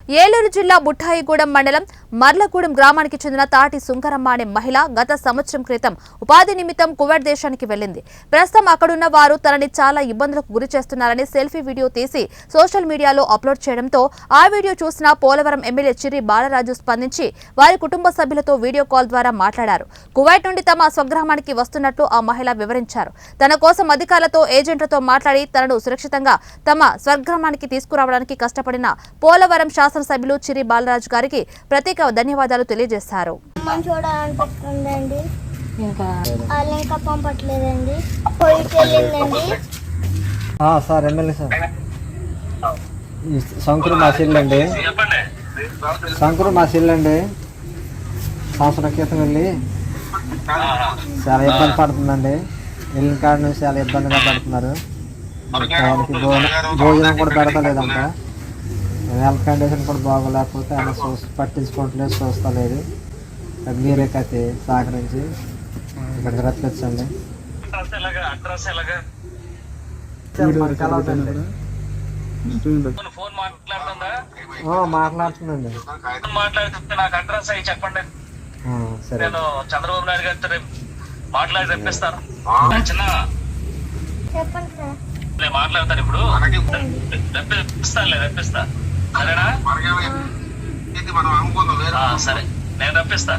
ఏలూరు జిల్లా బుట్టాయిగూడెం మండలం మర్లగూడెం గ్రామానికి చెందిన తాటి సుంకరమ్మ అనే మహిళ గత సంవత్సరం క్రితం ఉపాధి నిమిత్తం కువైట్ దేశానికి వెళ్లింది. ప్రస్తుతం అక్కడున్న వారు తనని చాలా ఇబ్బందులకు గురి చేస్తున్నారని సెల్ఫీ వీడియో తీసి సోషల్ మీడియాలో అప్లోడ్ చేయడంతో ఆ వీడియో చూసిన పోలవరం ఎమ్మెల్యే చిర్రి బాలరాజు స్పందించి వారి కుటుంబ సభ్యులతో వీడియో కాల్ ద్వారా మాట్లాడారు. కువైట్ నుండి తమ స్వగ్రామానికి వస్తున్నట్లు ఆ మహిళ వివరించారు. తన కోసం అధికారులతో ఏజెంట్లతో మాట్లాడి తనను సురక్షితంగా తమ స్వగ్రామానికి తీసుకురావడానికి కష్టపడిన పోలవరం శాసనసభ్యులు చిర్రి బాలరాజు గారికి ప్రత్యేక ధన్యవాదాలు తెలియజేశారు. సార్ ఎమ్మెల్యే సార్ శంకరు మాసిల్లండి సంవత్సరం క్రితం వెళ్ళి చాలా ఇబ్బంది పడుతుందండి. వెళ్ళిన కాడ నుంచి చాలా ఇబ్బందిగా పడుతున్నారు. ఆయనకి భోజనం కూడా పెడతలేదంట. హెల్త్ కండిషన్ కూడా బాగోలేకపోతే ఆయన పట్టించుకోవట్లేదు, చూస్తలేదు. మీరే కత్తి సహకరించి ఇక్కడికి రప్పించండి. మాట్లాడుతుందండి. సరే, నేను చంద్రబాబు నాయుడు గారితో మాట్లాడి తెప్పిస్తాను. నేను మాట్లాడతాను ఇప్పుడు. రప్పిస్తా సరేనా? సరే, నేను రప్పిస్తా.